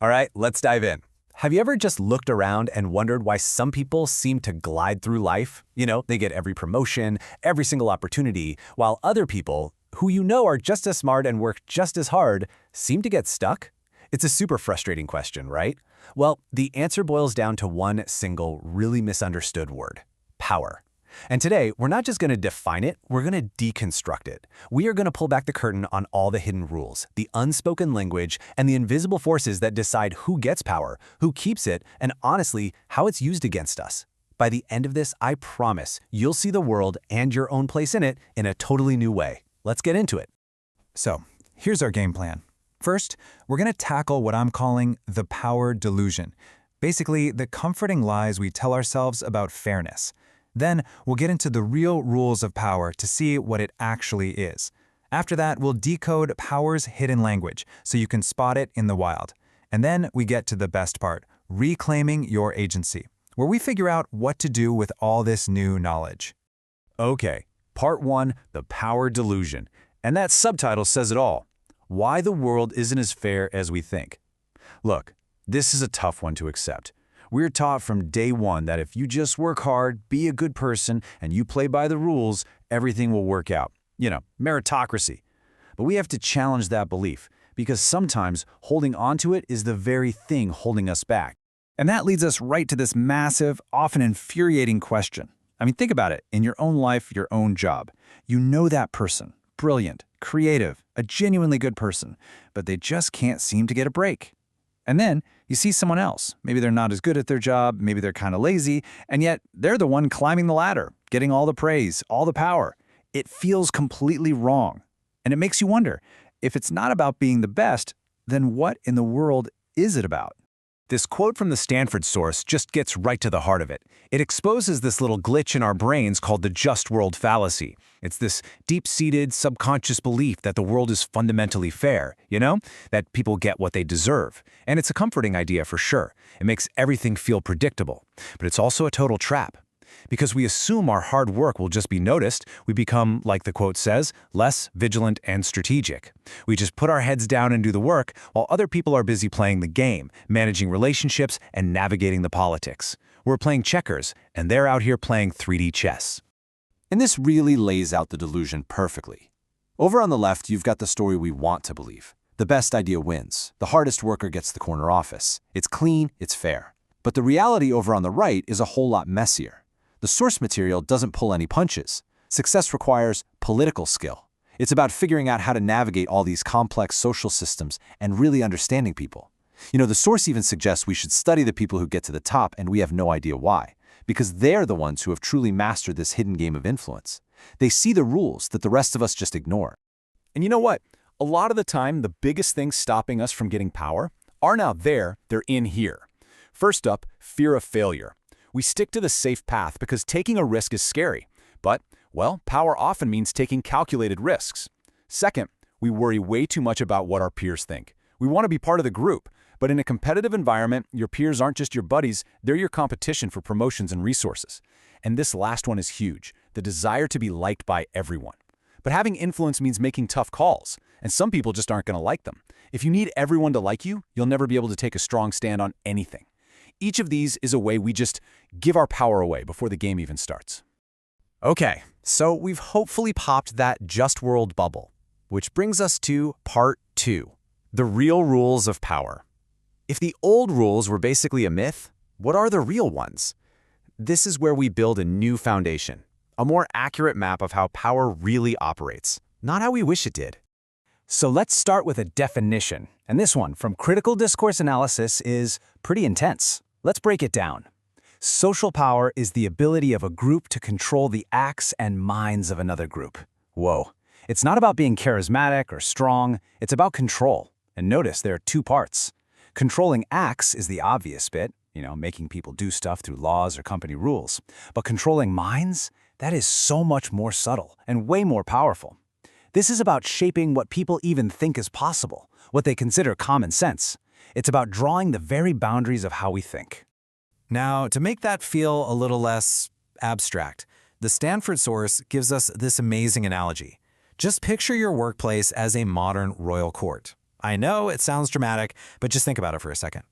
All right, let's dive in. Have you ever just looked around and wondered why some people seem to glide through life? They get every promotion, every single opportunity, while other people, who are just as smart and work just as hard, seem to get stuck? It's a super frustrating question, right? Well, the answer boils down to one single, really misunderstood word: power. And today, we're not just going to define it, we're going to deconstruct it. We are going to pull back the curtain on all the hidden rules, the unspoken language, and the invisible forces that decide who gets power, who keeps it, and honestly, how it's used against us. By the end of this, I promise, you'll see the world and your own place in it in a totally new way. Let's get into it. So, here's our game plan. First, we're going to tackle what I'm calling the power delusion. Basically, the comforting lies we tell ourselves about fairness. Then, we'll get into the real rules of power to see what it actually is. After that, we'll decode power's hidden language so you can spot it in the wild. And then we get to the best part, reclaiming your agency, where we figure out what to do with all this new knowledge. Okay, part 1, the power delusion. And that subtitle says it all. Why the world isn't as fair as we think. Look, this is a tough one to accept. We're taught from day one that if you just work hard, be a good person, and you play by the rules, everything will work out. Meritocracy. But we have to challenge that belief, because sometimes holding on to it is the very thing holding us back. And that leads us right to this massive, often infuriating question. Think about it. In your own life, your own job. You know that person. Brilliant, creative, a genuinely good person, but they just can't seem to get a break. And then you see someone else. Maybe they're not as good at their job, maybe they're kind of lazy, and yet they're the one climbing the ladder, getting all the praise, all the power. It feels completely wrong. And it makes you wonder, if it's not about being the best, then what in the world is it about? This quote from the Stanford source just gets right to the heart of it. It exposes this little glitch in our brains called the just world fallacy. It's this deep-seated, subconscious belief that the world is fundamentally fair, that people get what they deserve. And it's a comforting idea for sure. It makes everything feel predictable. But it's also a total trap. Because we assume our hard work will just be noticed, we become, like the quote says, less vigilant and strategic. We just put our heads down and do the work, while other people are busy playing the game, managing relationships, and navigating the politics. We're playing checkers, and they're out here playing 3D chess. And this really lays out the delusion perfectly. Over on the left, you've got the story we want to believe. The best idea wins. The hardest worker gets the corner office. It's clean, it's fair. But the reality over on the right is a whole lot messier. The source material doesn't pull any punches. Success requires political skill. It's about figuring out how to navigate all these complex social systems and really understanding people. The source even suggests we should study the people who get to the top, and we have no idea why. Because they're the ones who have truly mastered this hidden game of influence. They see the rules that the rest of us just ignore. And you know what? A lot of the time, the biggest things stopping us from getting power are now there, they're in here. First up, fear of failure. We stick to the safe path because taking a risk is scary. But, power often means taking calculated risks. Second, we worry way too much about what our peers think. We want to be part of the group, but in a competitive environment, your peers aren't just your buddies, they're your competition for promotions and resources. And this last one is huge, the desire to be liked by everyone. But having influence means making tough calls, and some people just aren't going to like them. If you need everyone to like you, you'll never be able to take a strong stand on anything. Each of these is a way we just give our power away before the game even starts. Okay, so we've hopefully popped that just world bubble, which brings us to part 2, the real rules of power. If the old rules were basically a myth, what are the real ones? This is where we build a new foundation, a more accurate map of how power really operates, not how we wish it did. So let's start with a definition, and this one from Critical Discourse Analysis is pretty intense. Let's break it down. Social power is the ability of a group to control the acts and minds of another group. Whoa. It's not about being charismatic or strong, it's about control. And notice there are 2 parts. Controlling acts is the obvious bit, making people do stuff through laws or company rules. But controlling minds, that is so much more subtle and way more powerful. This is about shaping what people even think is possible, what they consider common sense. It's about drawing the very boundaries of how we think. Now, to make that feel a little less abstract, the Stanford source gives us this amazing analogy. Just picture your workplace as a modern royal court. I know it sounds dramatic, but just think about it for a second.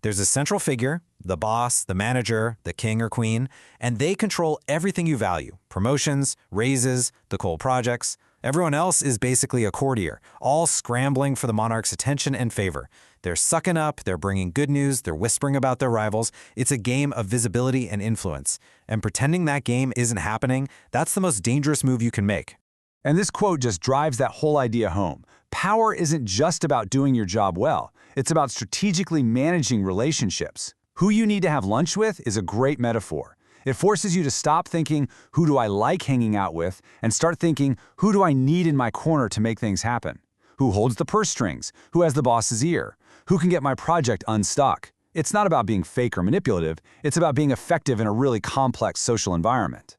There's a central figure, the boss, the manager, the king or queen, and they control everything you value: promotions, raises, the cool projects. Everyone else is basically a courtier, all scrambling for the monarch's attention and favor. They're sucking up, they're bringing good news, they're whispering about their rivals. It's a game of visibility and influence. And pretending that game isn't happening, that's the most dangerous move you can make. And this quote just drives that whole idea home. Power isn't just about doing your job well. It's about strategically managing relationships. Who you need to have lunch with is a great metaphor. It forces you to stop thinking, who do I like hanging out with, and start thinking, who do I need in my corner to make things happen? Who holds the purse strings? Who has the boss's ear? Who can get my project unstuck? It's not about being fake or manipulative. It's about being effective in a really complex social environment.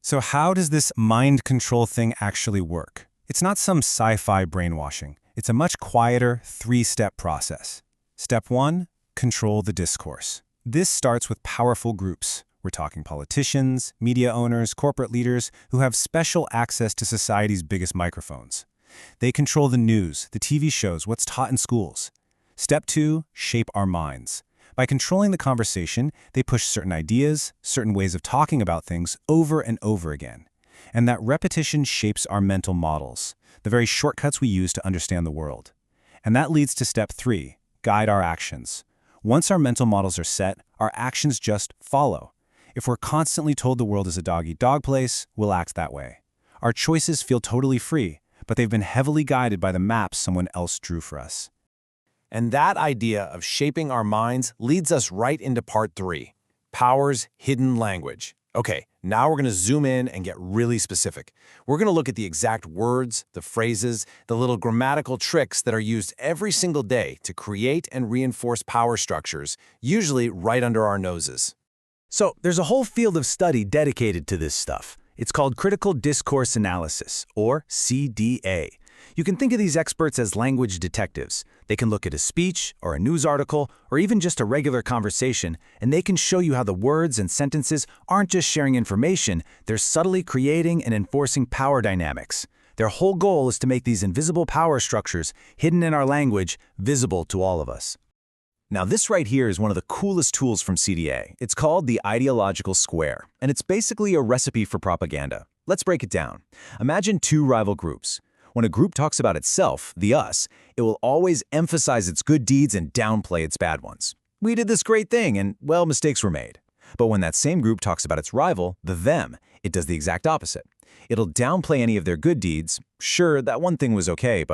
So how does this mind control thing actually work? It's not some sci-fi brainwashing. It's a much quieter, three-step process. Step 1, control the discourse. This starts with powerful groups. We're talking politicians, media owners, corporate leaders who have special access to society's biggest microphones. They control the news, the TV shows, what's taught in schools. Step 2, shape our minds. By controlling the conversation, they push certain ideas, certain ways of talking about things over and over again. And that repetition shapes our mental models, the very shortcuts we use to understand the world. And that leads to step 3, guide our actions. Once our mental models are set, our actions just follow. If we're constantly told the world is a dog-eat-dog place, we'll act that way. Our choices feel totally free, but they've been heavily guided by the maps someone else drew for us. And that idea of shaping our minds leads us right into part 3, PoWer's hidden language. Okay, now we're going to zoom in and get really specific. We're going to look at the exact words, the phrases, the little grammatical tricks that are used every single day to create and reinforce power structures, usually right under our noses. So there's a whole field of study dedicated to this stuff. It's called critical discourse analysis, or CDA. You can think of these experts as language detectives. They can look at a speech or a news article or even just a regular conversation, and they can show you how the words and sentences aren't just sharing information, they're subtly creating and enforcing power dynamics. Their whole goal is to make these invisible power structures hidden in our language visible to all of us. Now, this right here is one of the coolest tools from CDA. It's called the ideological square, and it's basically a recipe for propaganda. Let's break it down. Imagine two rival groups. When a group talks about itself, the us, it will always emphasize its good deeds and downplay its bad ones. We did this great thing and, well, mistakes were made. But when that same group talks about its rival, the them, it does the exact opposite. It'll downplay any of their good deeds. Sure, that one thing was okay,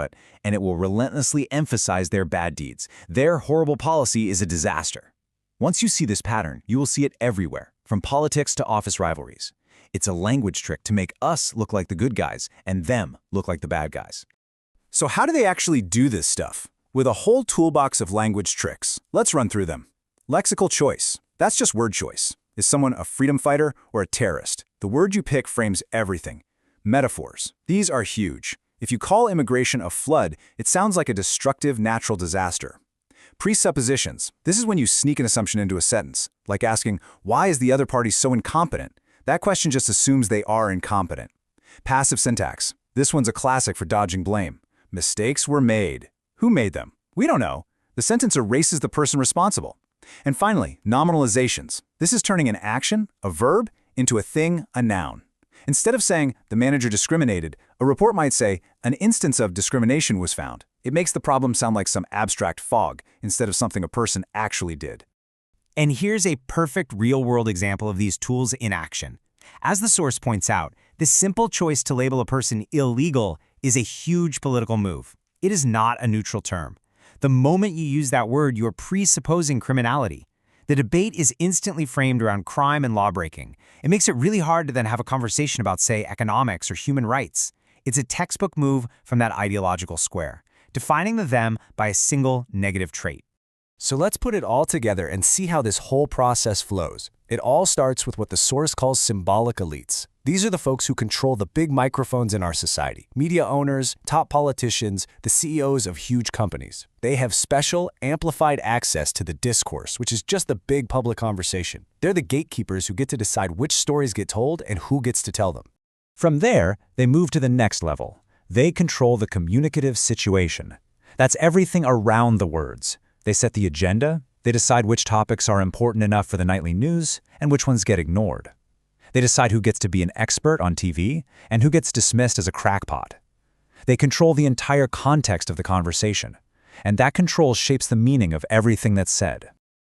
and it will relentlessly emphasize their bad deeds. Their horrible policy is a disaster. Once you see this pattern, you will see it everywhere, from politics to office rivalries. It's a language trick to make us look like the good guys and them look like the bad guys. So how do they actually do this stuff? With a whole toolbox of language tricks. Let's run through them. Lexical choice. That's just word choice. Is someone a freedom fighter or a terrorist? The word you pick frames everything. Metaphors. These are huge. If you call immigration a flood, it sounds like a destructive natural disaster. Presuppositions. This is when you sneak an assumption into a sentence, like asking, why is the other party so incompetent? That question just assumes they are incompetent. Passive syntax. This one's a classic for dodging blame. Mistakes were made. Who made them? We don't know. The sentence erases the person responsible. And finally, nominalizations. This is turning an action, a verb, into a thing, a noun. Instead of saying, the manager discriminated, a report might say, an instance of discrimination was found. It makes the problem sound like some abstract fog, instead of something a person actually did. And here's a perfect real-world example of these tools in action. As the source points out, the simple choice to label a person illegal is a huge political move. It is not a neutral term. The moment you use that word, you're presupposing criminality. The debate is instantly framed around crime and lawbreaking. It makes it really hard to then have a conversation about, say, economics or human rights. It's a textbook move from that ideological square, defining the them by a single negative trait. So let's put it all together and see how this whole process flows. It all starts with what the source calls symbolic elites. These are the folks who control the big microphones in our society. Media owners, top politicians, the CEOs of huge companies. They have special, amplified access to the discourse, which is just the big public conversation. They're the gatekeepers who get to decide which stories get told and who gets to tell them. From there, they move to the next level. They control the communicative situation. That's everything around the words. They set the agenda, they decide which topics are important enough for the nightly news and which ones get ignored. They decide who gets to be an expert on TV and who gets dismissed as a crackpot. They control the entire context of the conversation, and that control shapes the meaning of everything that's said.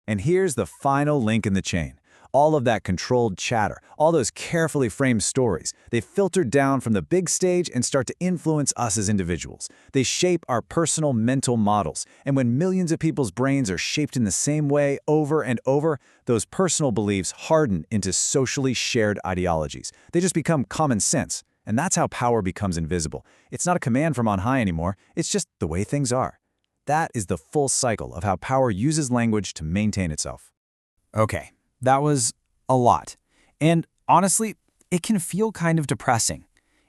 And here's the final link in the chain. All of that controlled chatter, all those carefully framed stories, they filter down from the big stage and start to influence us as individuals. They shape our personal mental models. And when millions of people's brains are shaped in the same way over and over, those personal beliefs harden into socially shared ideologies. They just become common sense. And that's how power becomes invisible. It's not a command from on high anymore. It's just the way things are. That is the full cycle of how power uses language to maintain itself. Okay, that was a lot. And honestly, it can feel kind of depressing.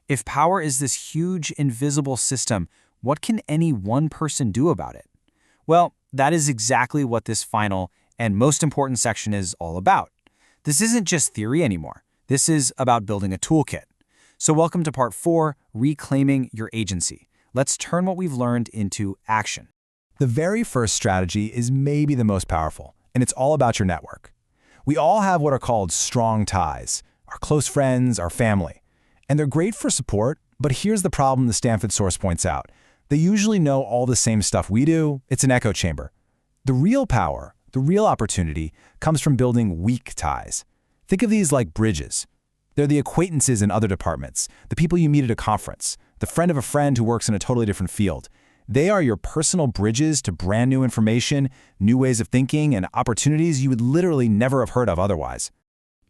If power is this huge, invisible system, what can any one person do about it? Well, that is exactly what this final and most important section is all about. This isn't just theory anymore. This is about building a toolkit. So welcome to part 4, Reclaiming Your Agency. Let's turn what we've learned into action. The very first strategy is maybe the most powerful, and it's all about your network. We all have what are called strong ties, our close friends, our family. And they're great for support, but here's the problem the Stanford source points out. They usually know all the same stuff we do. It's an echo chamber. The real power, the real opportunity, comes from building weak ties. Think of these like bridges. They're the acquaintances in other departments, the people you meet at a conference, the friend of a friend who works in a totally different field. They are your personal bridges to brand new information, new ways of thinking, and opportunities you would literally never have heard of otherwise.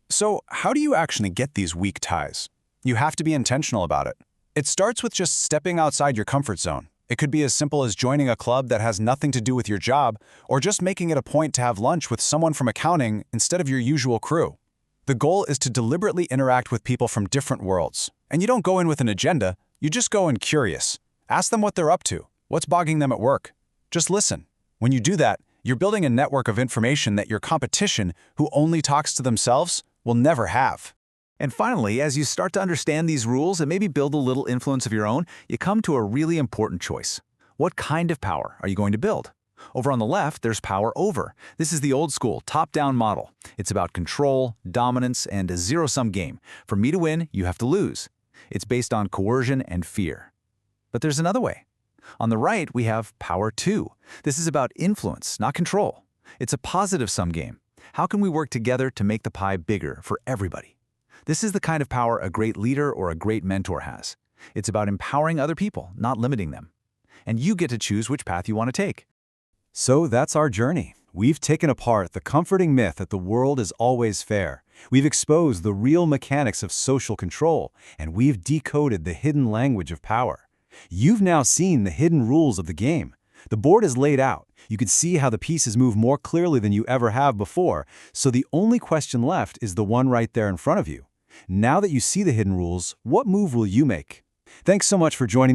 So how do you actually get these weak ties? You have to be intentional about it. It starts with just stepping outside your comfort zone. It could be as simple as joining a club that has nothing to do with your job, or just making it a point to have lunch with someone from accounting instead of your usual crew. The goal is to deliberately interact with people from different worlds. And you don't go in with an agenda, you just go in curious. Ask them what they're up to. What's bogging them at work? Just listen. When you do that, you're building a network of information that your competition, who only talks to themselves, will never have. And finally, as you start to understand these rules and maybe build a little influence of your own, you come to a really important choice. What kind of power are you going to build? Over on the left, there's power over. This is the old school, top-down model. It's about control, dominance, and a zero-sum game. For me to win, you have to lose. It's based on coercion and fear. But there's another way. On the right, we have power 2. This is about influence, not control. It's a positive-sum game. How can we work together to make the pie bigger for everybody? This is the kind of power a great leader or a great mentor has. It's about empowering other people, not limiting them. And you get to choose which path you want to take. So that's our journey. We've taken apart the comforting myth that the world is always fair. We've exposed the real mechanics of social control, and we've decoded the hidden language of power. You've now seen the hidden rules of the game. The board is laid out. You can see how the pieces move more clearly than you ever have before, so the only question left is the one right there in front of you. Now that you see the hidden rules, what move will you make? Thanks so much for joining me.